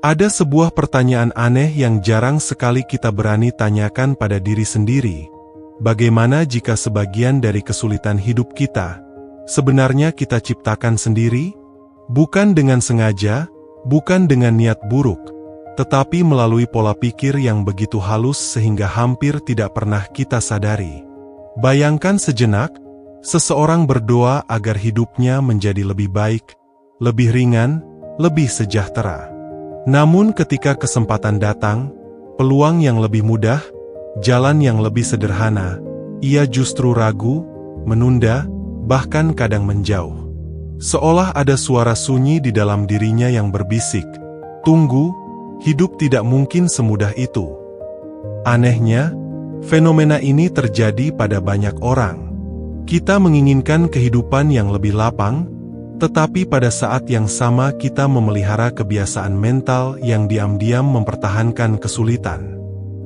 Ada sebuah pertanyaan aneh yang jarang sekali kita berani tanyakan pada diri sendiri. Bagaimana jika sebagian dari kesulitan hidup kita sebenarnya kita ciptakan sendiri? Bukan dengan sengaja, bukan dengan niat buruk, tetapi melalui pola pikir yang begitu halus sehingga hampir tidak pernah kita sadari. Bayangkan sejenak, seseorang berdoa agar hidupnya menjadi lebih baik, lebih ringan, lebih sejahtera. Namun ketika kesempatan datang, peluang yang lebih mudah, jalan yang lebih sederhana, ia justru ragu, menunda, bahkan kadang menjauh. Seolah ada suara sunyi di dalam dirinya yang berbisik, "Tunggu, hidup tidak mungkin semudah itu." Anehnya, fenomena ini terjadi pada banyak orang. Kita menginginkan kehidupan yang lebih lapang, tetapi pada saat yang sama kita memelihara kebiasaan mental yang diam-diam mempertahankan kesulitan.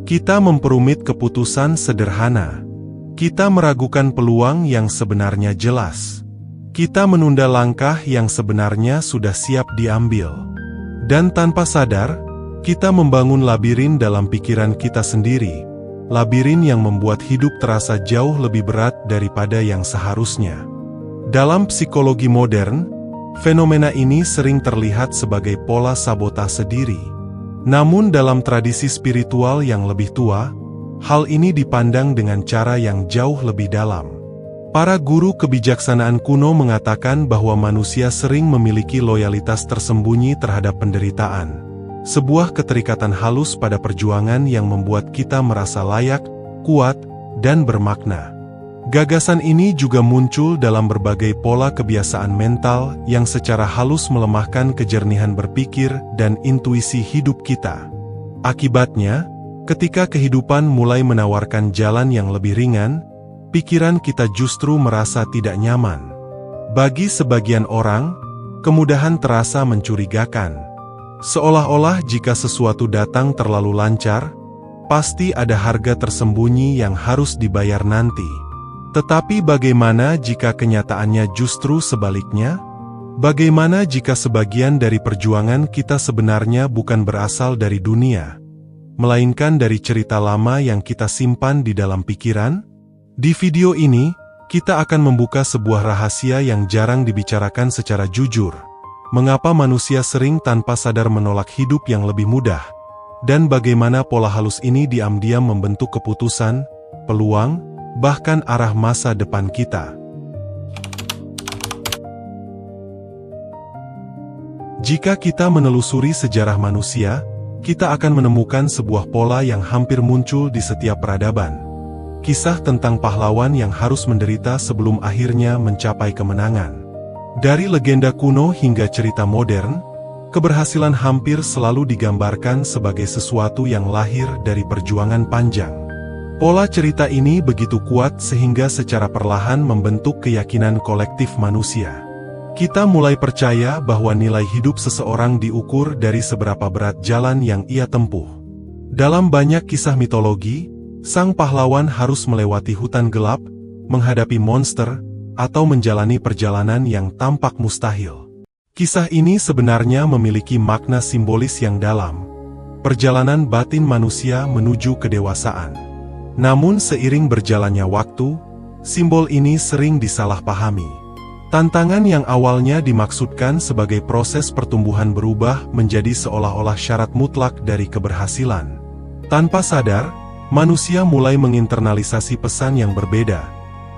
Kita memperumit keputusan sederhana. Kita meragukan peluang yang sebenarnya jelas. Kita menunda langkah yang sebenarnya sudah siap diambil. Dan tanpa sadar, kita membangun labirin dalam pikiran kita sendiri. Labirin yang membuat hidup terasa jauh lebih berat daripada yang seharusnya. Dalam psikologi modern, fenomena ini sering terlihat sebagai pola sabotase diri. Namun dalam tradisi spiritual yang lebih tua, hal ini dipandang dengan cara yang jauh lebih dalam. Para guru kebijaksanaan kuno mengatakan bahwa manusia sering memiliki loyalitas tersembunyi terhadap penderitaan. Sebuah keterikatan halus pada perjuangan yang membuat kita merasa layak, kuat, dan bermakna. Gagasan ini juga muncul dalam berbagai pola kebiasaan mental yang secara halus melemahkan kejernihan berpikir dan intuisi hidup kita. Akibatnya, ketika kehidupan mulai menawarkan jalan yang lebih ringan, pikiran kita justru merasa tidak nyaman. Bagi sebagian orang, kemudahan terasa mencurigakan. Seolah-olah jika sesuatu datang terlalu lancar, pasti ada harga tersembunyi yang harus dibayar nanti. Tetapi bagaimana jika kenyataannya justru sebaliknya? Bagaimana jika sebagian dari perjuangan kita sebenarnya bukan berasal dari dunia, melainkan dari cerita lama yang kita simpan di dalam pikiran? Di video ini, kita akan membuka sebuah rahasia yang jarang dibicarakan secara jujur. Mengapa manusia sering tanpa sadar menolak hidup yang lebih mudah? Dan bagaimana pola halus ini diam-diam membentuk keputusan, peluang, bahkan arah masa depan kita. Jika kita menelusuri sejarah manusia, kita akan menemukan sebuah pola yang hampir muncul di setiap peradaban. Kisah tentang pahlawan yang harus menderita sebelum akhirnya mencapai kemenangan. Dari legenda kuno hingga cerita modern, keberhasilan hampir selalu digambarkan sebagai sesuatu yang lahir dari perjuangan panjang. Pola cerita ini begitu kuat sehingga secara perlahan membentuk keyakinan kolektif manusia. Kita mulai percaya bahwa nilai hidup seseorang diukur dari seberapa berat jalan yang ia tempuh. Dalam banyak kisah mitologi, sang pahlawan harus melewati hutan gelap, menghadapi monster, atau menjalani perjalanan yang tampak mustahil. Kisah ini sebenarnya memiliki makna simbolis yang dalam. Perjalanan batin manusia menuju kedewasaan. Namun seiring berjalannya waktu, simbol ini sering disalahpahami. Tantangan yang awalnya dimaksudkan sebagai proses pertumbuhan berubah menjadi seolah-olah syarat mutlak dari keberhasilan. Tanpa sadar, manusia mulai menginternalisasi pesan yang berbeda.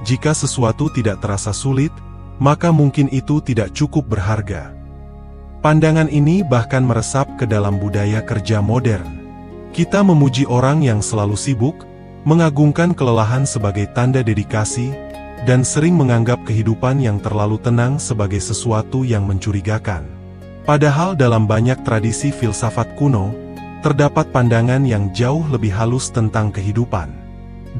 Jika sesuatu tidak terasa sulit, maka mungkin itu tidak cukup berharga. Pandangan ini bahkan meresap ke dalam budaya kerja modern. Kita memuji orang yang selalu sibuk, mengagungkan kelelahan sebagai tanda dedikasi, dan sering menganggap kehidupan yang terlalu tenang sebagai sesuatu yang mencurigakan. Padahal dalam banyak tradisi filsafat kuno, terdapat pandangan yang jauh lebih halus tentang kehidupan.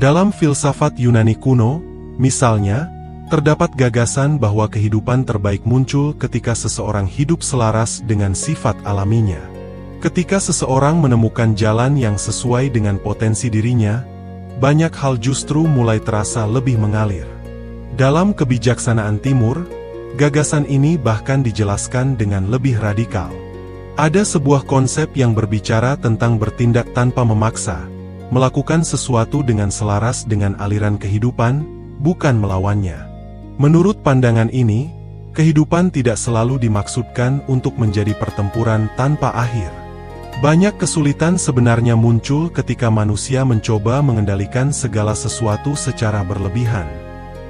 Dalam filsafat Yunani kuno, misalnya, terdapat gagasan bahwa kehidupan terbaik muncul ketika seseorang hidup selaras dengan sifat alaminya. Ketika seseorang menemukan jalan yang sesuai dengan potensi dirinya, banyak hal justru mulai terasa lebih mengalir. Dalam kebijaksanaan Timur, gagasan ini bahkan dijelaskan dengan lebih radikal. Ada sebuah konsep yang berbicara tentang bertindak tanpa memaksa, melakukan sesuatu dengan selaras dengan aliran kehidupan, bukan melawannya. Menurut pandangan ini, kehidupan tidak selalu dimaksudkan untuk menjadi pertempuran tanpa akhir. Banyak kesulitan sebenarnya muncul ketika manusia mencoba mengendalikan segala sesuatu secara berlebihan.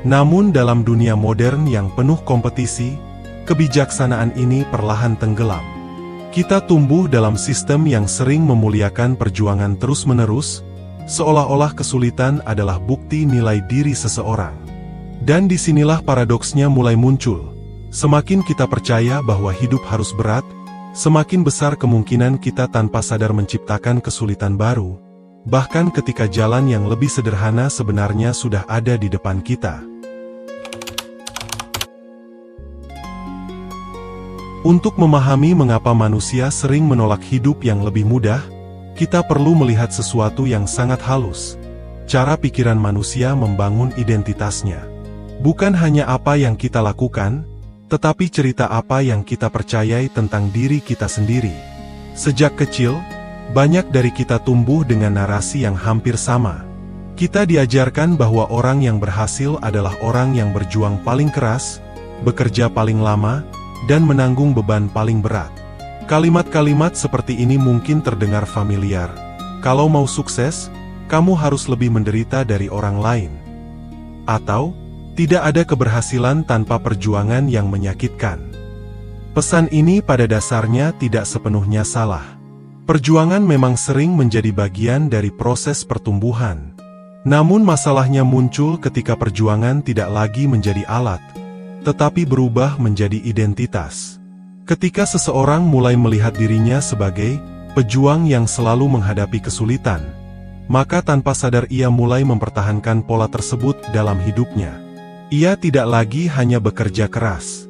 Namun dalam dunia modern yang penuh kompetisi, kebijaksanaan ini perlahan tenggelam. Kita tumbuh dalam sistem yang sering memuliakan perjuangan terus-menerus, seolah-olah kesulitan adalah bukti nilai diri seseorang. Dan disinilah paradoksnya mulai muncul. Semakin kita percaya bahwa hidup harus berat, semakin besar kemungkinan kita tanpa sadar menciptakan kesulitan baru, bahkan ketika jalan yang lebih sederhana sebenarnya sudah ada di depan kita. Untuk memahami mengapa manusia sering menolak hidup yang lebih mudah, kita perlu melihat sesuatu yang sangat halus. Cara pikiran manusia membangun identitasnya. Bukan hanya apa yang kita lakukan, tetapi cerita apa yang kita percayai tentang diri kita sendiri. Sejak kecil, banyak dari kita tumbuh dengan narasi yang hampir sama. Kita diajarkan bahwa orang yang berhasil adalah orang yang berjuang paling keras, bekerja paling lama, dan menanggung beban paling berat. Kalimat-kalimat seperti ini mungkin terdengar familiar. Kalau mau sukses, kamu harus lebih menderita dari orang lain. Atau, tidak ada keberhasilan tanpa perjuangan yang menyakitkan. Pesan ini pada dasarnya tidak sepenuhnya salah. Perjuangan memang sering menjadi bagian dari proses pertumbuhan. Namun masalahnya muncul ketika perjuangan tidak lagi menjadi alat, tetapi berubah menjadi identitas. Ketika seseorang mulai melihat dirinya sebagai pejuang yang selalu menghadapi kesulitan, maka tanpa sadar ia mulai mempertahankan pola tersebut dalam hidupnya. Ia tidak lagi hanya bekerja keras.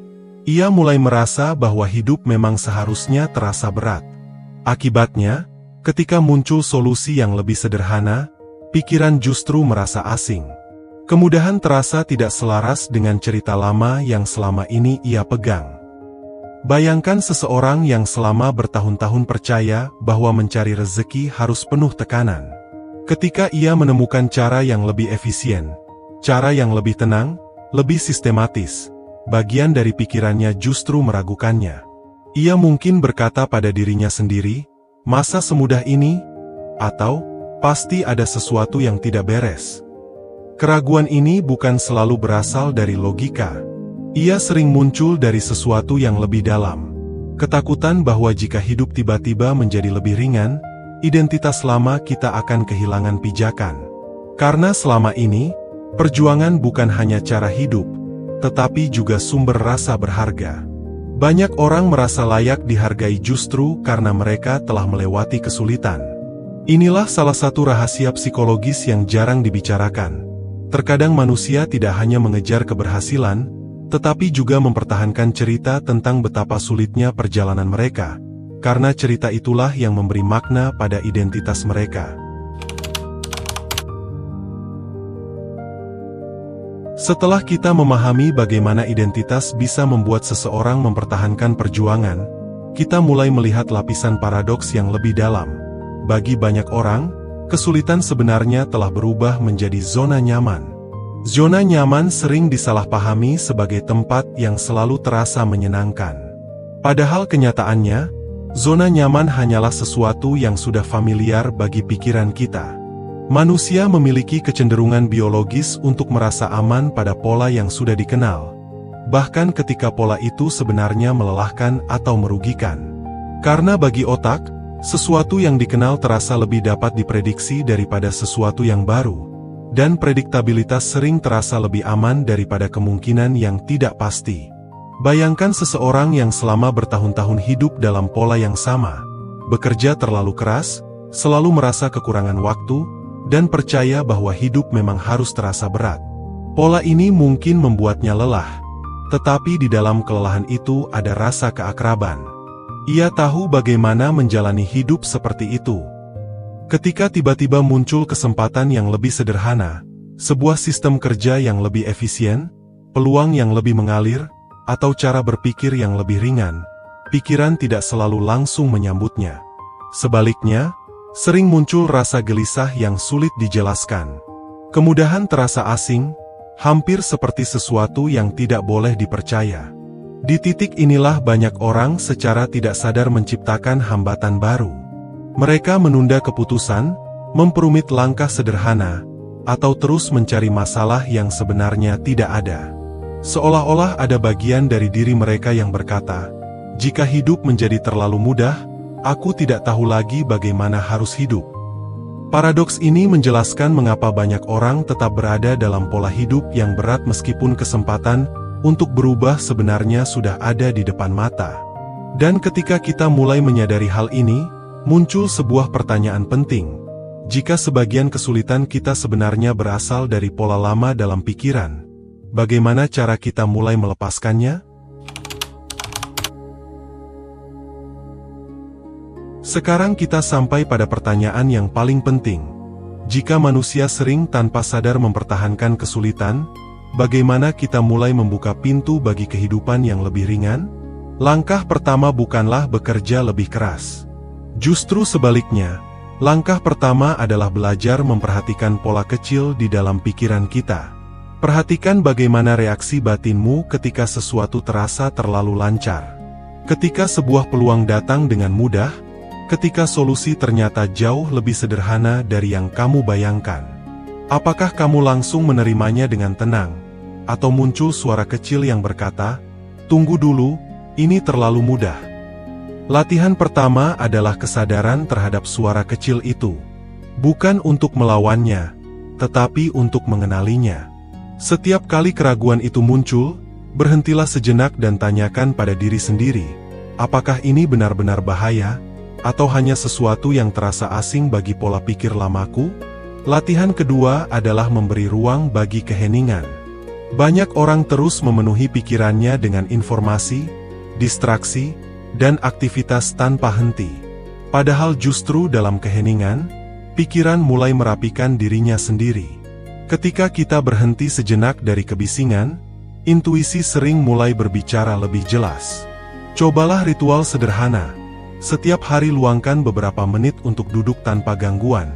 Ia mulai merasa bahwa hidup memang seharusnya terasa berat. Akibatnya, ketika muncul solusi yang lebih sederhana, pikiran justru merasa asing. Kemudahan terasa tidak selaras dengan cerita lama yang selama ini ia pegang. Bayangkan seseorang yang selama bertahun-tahun percaya bahwa mencari rezeki harus penuh tekanan. Ketika ia menemukan cara yang lebih efisien, cara yang lebih tenang, lebih sistematis, bagian dari pikirannya justru meragukannya. Ia mungkin berkata pada dirinya sendiri, "Masa semudah ini?" Atau, "Pasti ada sesuatu yang tidak beres." Keraguan ini bukan selalu berasal dari logika. Ia sering muncul dari sesuatu yang lebih dalam. Ketakutan bahwa jika hidup tiba-tiba menjadi lebih ringan, identitas lama kita akan kehilangan pijakan. Karena selama ini, perjuangan bukan hanya cara hidup, tetapi juga sumber rasa berharga. Banyak orang merasa layak dihargai justru karena mereka telah melewati kesulitan. Inilah salah satu rahasia psikologis yang jarang dibicarakan. Terkadang manusia tidak hanya mengejar keberhasilan, tetapi juga mempertahankan cerita tentang betapa sulitnya perjalanan mereka, karena cerita itulah yang memberi makna pada identitas mereka. Setelah kita memahami bagaimana identitas bisa membuat seseorang mempertahankan perjuangan, kita mulai melihat lapisan paradoks yang lebih dalam. Bagi banyak orang, kesulitan sebenarnya telah berubah menjadi zona nyaman. Zona nyaman sering disalahpahami sebagai tempat yang selalu terasa menyenangkan. Padahal kenyataannya, zona nyaman hanyalah sesuatu yang sudah familiar bagi pikiran kita. Manusia memiliki kecenderungan biologis untuk merasa aman pada pola yang sudah dikenal, bahkan ketika pola itu sebenarnya melelahkan atau merugikan. Karena bagi otak, sesuatu yang dikenal terasa lebih dapat diprediksi daripada sesuatu yang baru, dan prediktabilitas sering terasa lebih aman daripada kemungkinan yang tidak pasti. Bayangkan seseorang yang selama bertahun-tahun hidup dalam pola yang sama, bekerja terlalu keras, selalu merasa kekurangan waktu, dan percaya bahwa hidup memang harus terasa berat. Pola ini mungkin membuatnya lelah, tetapi di dalam kelelahan itu ada rasa keakraban. Ia tahu bagaimana menjalani hidup seperti itu. Ketika tiba-tiba muncul kesempatan yang lebih sederhana, sebuah sistem kerja yang lebih efisien, peluang yang lebih mengalir, atau cara berpikir yang lebih ringan, pikiran tidak selalu langsung menyambutnya. Sebaliknya, sering muncul rasa gelisah yang sulit dijelaskan. Kemudahan terasa asing, hampir seperti sesuatu yang tidak boleh dipercaya. Di titik inilah banyak orang secara tidak sadar menciptakan hambatan baru. Mereka menunda keputusan, memperumit langkah sederhana, atau terus mencari masalah yang sebenarnya tidak ada. Seolah-olah ada bagian dari diri mereka yang berkata, "Jika hidup menjadi terlalu mudah, aku tidak tahu lagi bagaimana harus hidup." Paradoks ini menjelaskan mengapa banyak orang tetap berada dalam pola hidup yang berat meskipun kesempatan untuk berubah sebenarnya sudah ada di depan mata. Dan ketika kita mulai menyadari hal ini, muncul sebuah pertanyaan penting. Jika sebagian kesulitan kita sebenarnya berasal dari pola lama dalam pikiran, bagaimana cara kita mulai melepaskannya? Sekarang kita sampai pada pertanyaan yang paling penting. Jika manusia sering tanpa sadar mempertahankan kesulitan, bagaimana kita mulai membuka pintu bagi kehidupan yang lebih ringan? Langkah pertama bukanlah bekerja lebih keras. Justru sebaliknya, langkah pertama adalah belajar memperhatikan pola kecil di dalam pikiran kita. Perhatikan bagaimana reaksi batinmu ketika sesuatu terasa terlalu lancar. Ketika sebuah peluang datang dengan mudah, ketika solusi ternyata jauh lebih sederhana dari yang kamu bayangkan. Apakah kamu langsung menerimanya dengan tenang? Atau muncul suara kecil yang berkata, "Tunggu dulu, ini terlalu mudah." Latihan pertama adalah kesadaran terhadap suara kecil itu. Bukan untuk melawannya, tetapi untuk mengenalinya. Setiap kali keraguan itu muncul, berhentilah sejenak dan tanyakan pada diri sendiri, apakah ini benar-benar bahaya? Atau hanya sesuatu yang terasa asing bagi pola pikir lamaku? Latihan kedua adalah memberi ruang bagi keheningan. Banyak orang terus memenuhi pikirannya dengan informasi, distraksi, dan aktivitas tanpa henti. Padahal justru dalam keheningan, pikiran mulai merapikan dirinya sendiri. Ketika kita berhenti sejenak dari kebisingan, intuisi sering mulai berbicara lebih jelas. Cobalah ritual sederhana. Setiap hari luangkan beberapa menit untuk duduk tanpa gangguan,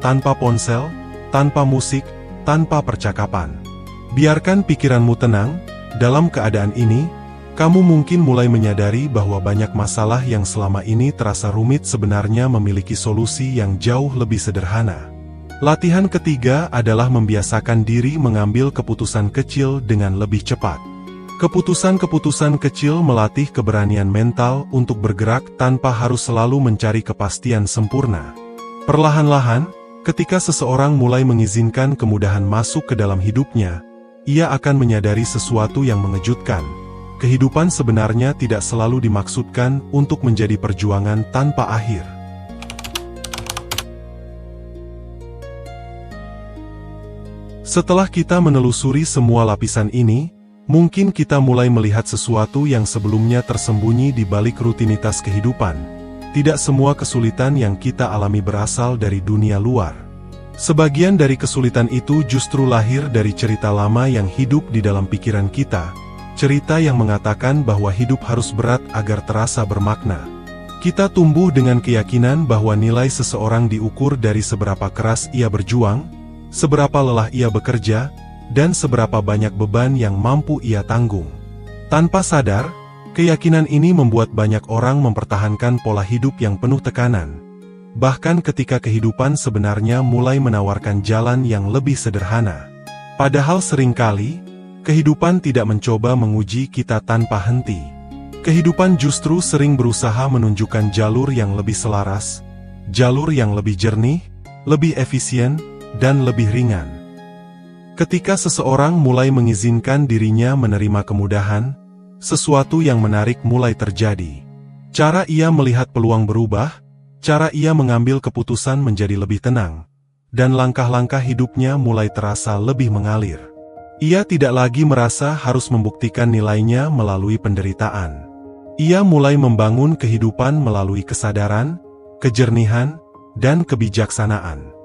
tanpa ponsel, tanpa musik, tanpa percakapan. Biarkan pikiranmu tenang. Dalam keadaan ini, kamu mungkin mulai menyadari bahwa banyak masalah yang selama ini terasa rumit sebenarnya memiliki solusi yang jauh lebih sederhana. Latihan ketiga adalah membiasakan diri mengambil keputusan kecil dengan lebih cepat. Keputusan-keputusan kecil melatih keberanian mental untuk bergerak tanpa harus selalu mencari kepastian sempurna. Perlahan-lahan, ketika seseorang mulai mengizinkan kemudahan masuk ke dalam hidupnya, ia akan menyadari sesuatu yang mengejutkan. Kehidupan sebenarnya tidak selalu dimaksudkan untuk menjadi perjuangan tanpa akhir. Setelah kita menelusuri semua lapisan ini, mungkin kita mulai melihat sesuatu yang sebelumnya tersembunyi di balik rutinitas kehidupan. Tidak semua kesulitan yang kita alami berasal dari dunia luar. Sebagian dari kesulitan itu justru lahir dari cerita lama yang hidup di dalam pikiran kita. Cerita yang mengatakan bahwa hidup harus berat agar terasa bermakna. Kita tumbuh dengan keyakinan bahwa nilai seseorang diukur dari seberapa keras ia berjuang, seberapa lelah ia bekerja, dan seberapa banyak beban yang mampu ia tanggung. Tanpa sadar, keyakinan ini membuat banyak orang mempertahankan pola hidup yang penuh tekanan. Bahkan ketika kehidupan sebenarnya mulai menawarkan jalan yang lebih sederhana. Padahal seringkali, kehidupan tidak mencoba menguji kita tanpa henti. Kehidupan justru sering berusaha menunjukkan jalur yang lebih selaras, jalur yang lebih jernih, lebih efisien, dan lebih ringan. Ketika seseorang mulai mengizinkan dirinya menerima kemudahan, sesuatu yang menarik mulai terjadi. Cara ia melihat peluang berubah, cara ia mengambil keputusan menjadi lebih tenang, dan langkah-langkah hidupnya mulai terasa lebih mengalir. Ia tidak lagi merasa harus membuktikan nilainya melalui penderitaan. Ia mulai membangun kehidupan melalui kesadaran, kejernihan, dan kebijaksanaan.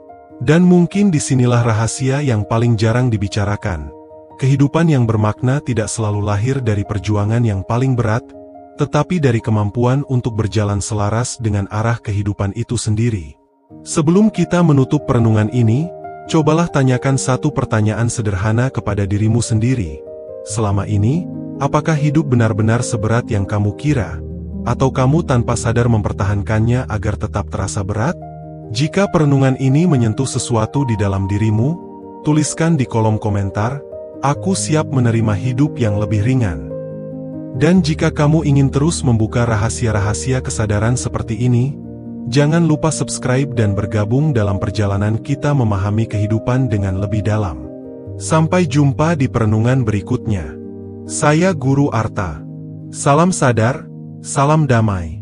Dan mungkin disinilah rahasia yang paling jarang dibicarakan. Kehidupan yang bermakna tidak selalu lahir dari perjuangan yang paling berat, tetapi dari kemampuan untuk berjalan selaras dengan arah kehidupan itu sendiri. Sebelum kita menutup perenungan ini, cobalah tanyakan satu pertanyaan sederhana kepada dirimu sendiri. Selama ini, apakah hidup benar-benar seberat yang kamu kira? Atau kamu tanpa sadar mempertahankannya agar tetap terasa berat? Jika perenungan ini menyentuh sesuatu di dalam dirimu, tuliskan di kolom komentar, "Aku siap menerima hidup yang lebih ringan." Dan jika kamu ingin terus membuka rahasia-rahasia kesadaran seperti ini, jangan lupa subscribe dan bergabung dalam perjalanan kita memahami kehidupan dengan lebih dalam. Sampai jumpa di perenungan berikutnya. Saya Guru Arta. Salam sadar, salam damai.